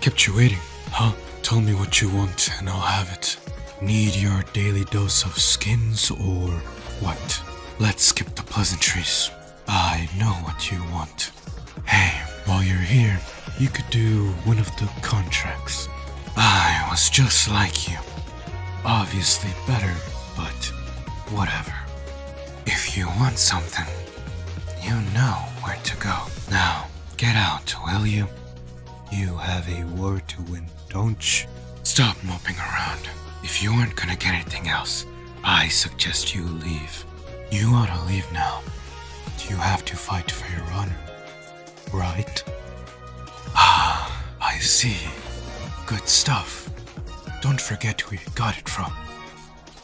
Kept you waiting, huh? Tell me what you want and I'll have it. Need your daily dose of skins or what? Let's skip the pleasantries. I know what you want. Hey, while you're here, you could do one of the contracts. I was just like you. Obviously better, but whatever. If you want something, you know where to go. Now, get out, will you? You have a war to win, don't you? Stop moping around. If you aren't gonna get anything else, I suggest you leave. You ought to leave now. You have to fight for your honor, right? Ah, I see. Good stuff. Don't forget who you got it from.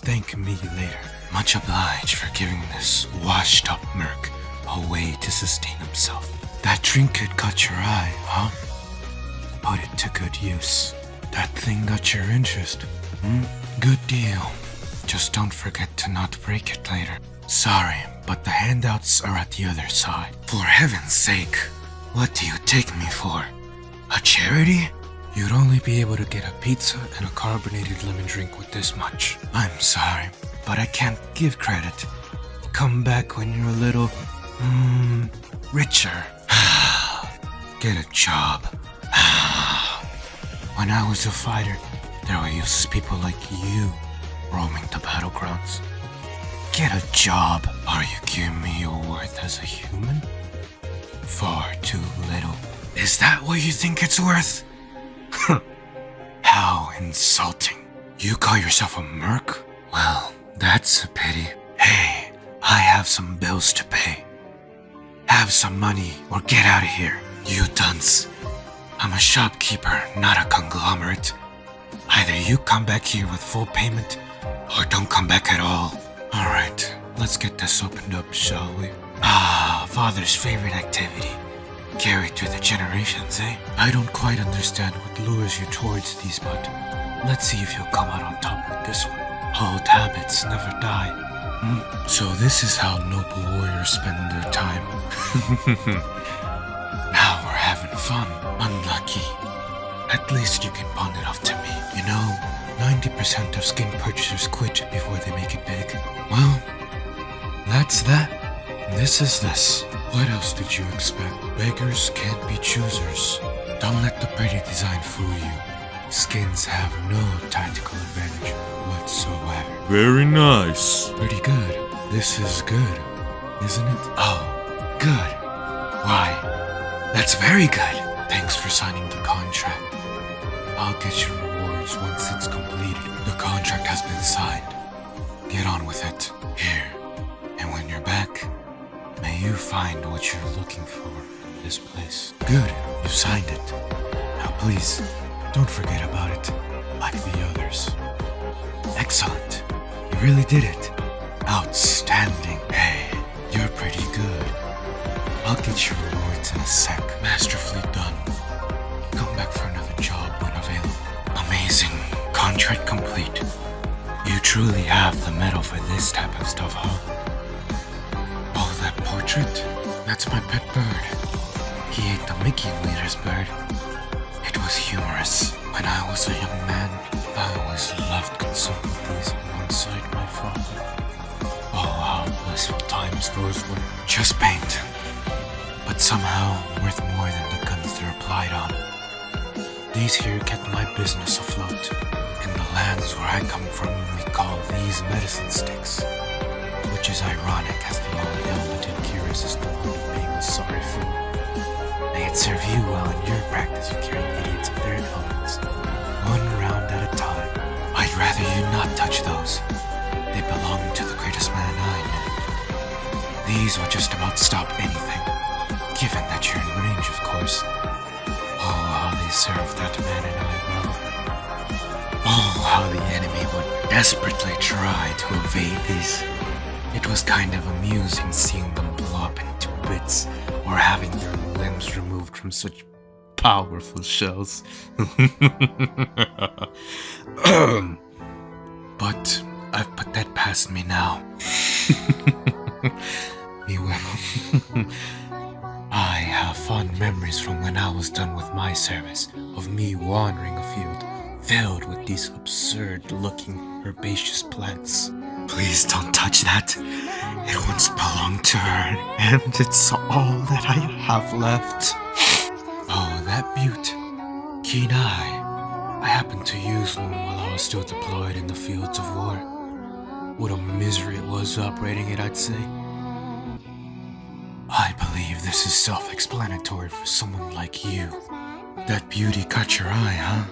Thank me later. Much obliged for giving this washed-up merc a way to sustain himself. That trinket caught your eye, huh? Put it to good use. That thing got your interest. Good deal. Just don't forget to not break it later. Sorry, but the handouts are at the other side. For heaven's sake, what do you take me for? A charity? You'd only be able to get a pizza and a carbonated lemon drink with this much. I'm sorry, but I can't give credit. Come back when you're a little, richer. Get a job. When I was a fighter, there were useless people like you roaming the battlegrounds. Get a job. Are you giving me your worth as a human? Far too little. Is that what you think it's worth? How insulting. You call yourself a merc? Well, that's a pity. Hey, I have some bills to pay. Have some money or get out of here, you dunce. I'm a shopkeeper, not a conglomerate. Either you come back here with full payment or don't come back at all. Alright, let's get this opened up, shall we? Father's favorite activity. Carried through the generations, eh? I don't quite understand what lures you towards these, but let's see if you'll come out on top with this one. Old habits never die. So this is how noble warriors spend their time. Now we're having fun. Unlucky. At least you can pawn it off to me. You know, 90% of skin purchasers quit before they make it big. Well, that's that. This is this. What else did you expect? Beggars can't be choosers. Don't let the pretty design fool you. Skins have no tactical advantage whatsoever. Very nice. Pretty good. This is good, isn't it? Oh, good. Why, that's very good. Thanks for signing the contract. I'll get your rewards once it's completed. The contract has been signed. Get on with it. Here. And when you're back, may you find what you're looking for in this place. Good. You signed it. Now please, don't forget about it, like the others. Excellent. You really did it. Outstanding. Hey, you're pretty good. I'll get your rewards in a sec. Masterfully done. Come back for another job when available. Amazing. Contract complete. You truly have the metal for this type of stuff, huh? Oh, that portrait? That's my pet bird. He ate the Mickey Leader's bird. It was humorous. When I was a young man, I always loved consuming these alongside my father. Oh, how blissful times those were. Just paint. But somehow worth more than the guns they're applied on. These here kept my business afloat. In the lands where I come from, we call these medicine sticks. Which is ironic, as the only ailment in cures is the one of being a sorry fool. May it serve you well in your practice of curing idiots of their ailments. One round at a time. I'd rather you not touch those. They belong to the greatest man I knew. These will just about stop anything. Given that you're in range, of course. Oh, how they serve that man and I well. Oh, how the enemy would desperately try to evade these. It was kind of amusing seeing them blow up into bits or having their limbs removed from such powerful shells. But I've put that past me now. Me well. I have fond memories from when I was done with my service of me wandering a field filled with these absurd-looking herbaceous plants. Please don't touch that. It once belonged to her, and it's all that I have left. Oh, that butte. Keen eye. I happened to use one while I was still deployed in the fields of war. What a misery it was operating it, I'd say. I believe this is self-explanatory for someone like you. That beauty caught your eye, huh?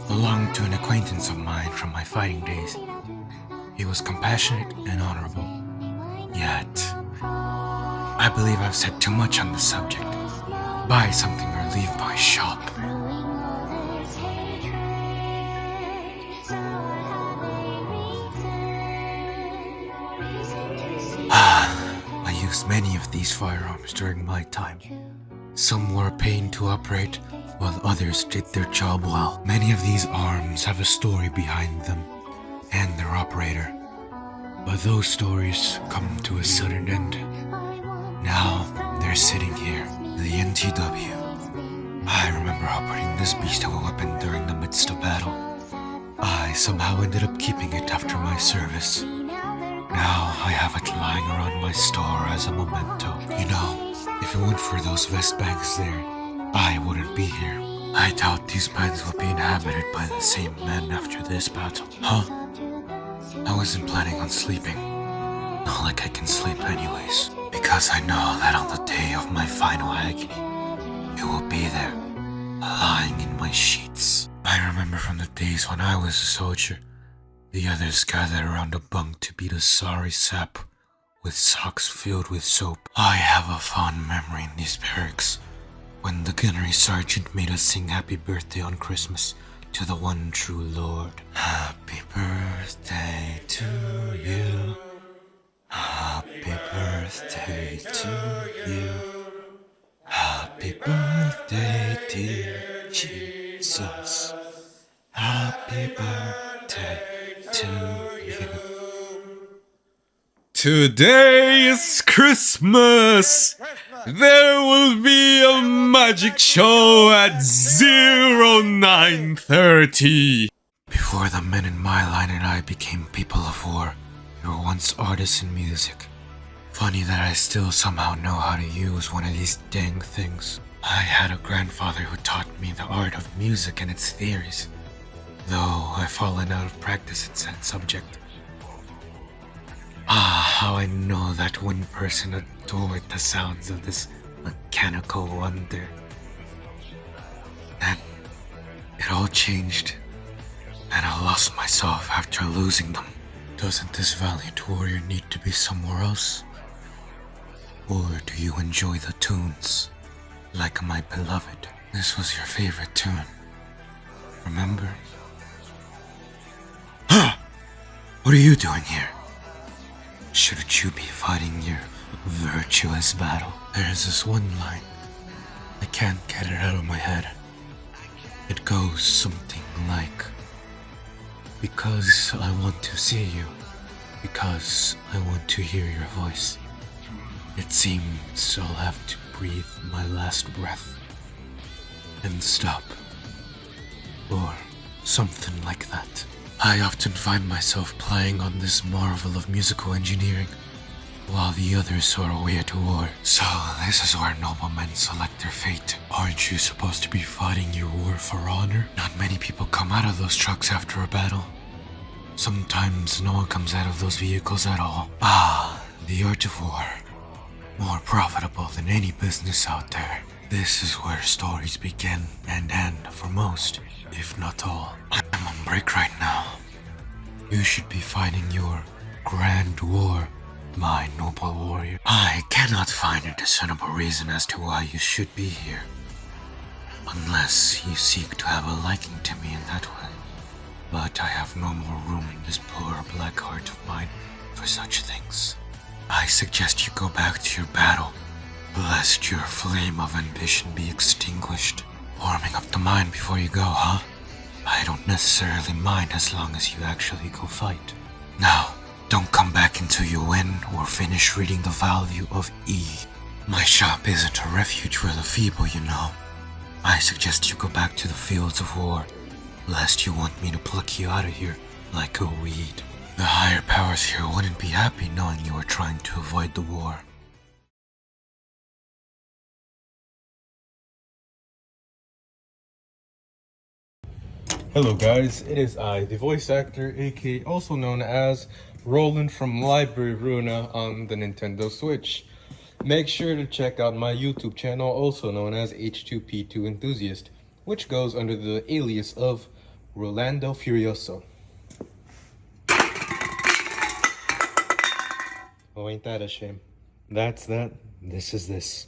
Belonged to an acquaintance of mine from my fighting days. He was compassionate and honorable. Yet, I believe I've said too much on the subject. Buy something or leave my shop. I used many of these firearms during my time. Some were a pain to operate, while others did their job well. Many of these arms have a story behind them and their operator, but those stories come to a sudden end. Now they're sitting here, the NTW. I remember operating this beast of a weapon during the midst of battle. I somehow ended up keeping it after my service. Now I have it lying around my store as a memento. You know, if it weren't for those vest bags there, I wouldn't be here. I doubt these beds will be inhabited by the same men after this battle. Huh? I wasn't planning on sleeping. Not like I can sleep anyways. Because I know that on the day of my final agony, you will be there, lying in my sheets. I remember from the days when I was a soldier, the others gathered around a bunk to beat a sorry sap with socks filled with soap. I have a fond memory in these barracks when the gunnery sergeant made us sing happy birthday on Christmas to the one true Lord. Happy birthday to you. Happy birthday to you. Happy birthday, dear Jesus. Happy birthday to you. Today is Christmas. There will be a magic show at 0930. Before the men in my line and I became people of war, we were once artists in music. Funny that I still somehow know how to use one of these dang things. I had a grandfather who taught me the art of music and its theories, though I've fallen out of practice in said subject. How I know that one person adored the sounds of this mechanical wonder. Then, it all changed, and I lost myself after losing them. Doesn't this valiant warrior need to be somewhere else? Or do you enjoy the tunes, like my beloved? This was your favorite tune, remember? What are you doing here? Shouldn't you be fighting your virtuous battle? There's this one line. I can't get it out of my head. It goes something like, because I want to see you, because I want to hear your voice. It seems I'll have to breathe my last breath and stop, or something like that. I often find myself playing on this marvel of musical engineering, while the others soar away to war. So this is where noble men select their fate. Aren't you supposed to be fighting your war for honor? Not many people come out of those trucks after a battle. Sometimes no one comes out of those vehicles at all. The art of war. More profitable than any business out there. This is where stories begin and end for most, if not all. I'm on break right now. You should be fighting your grand war, my noble warrior. I cannot find a discernible reason as to why you should be here, unless you seek to have a liking to me in that way. But I have no more room in this poor black heart of mine for such things. I suggest you go back to your battle, lest your flame of ambition be extinguished. Warming up the mind before you go, huh? I don't necessarily mind as long as you actually go fight. Now, don't come back until you win or finish reading the value of E. My shop isn't a refuge for the feeble, you know. I suggest you go back to the fields of war, lest you want me to pluck you out of here like a weed. The higher powers here wouldn't be happy knowing you were trying to avoid the war. Hello guys, it is I, the voice actor, aka also known as Roland from Library Runa on the Nintendo Switch. Make sure to check out my YouTube channel, also known as H2P2 Enthusiast, which goes under the alias of Rolando Furioso. Oh, ain't that a shame? That's that. This is this.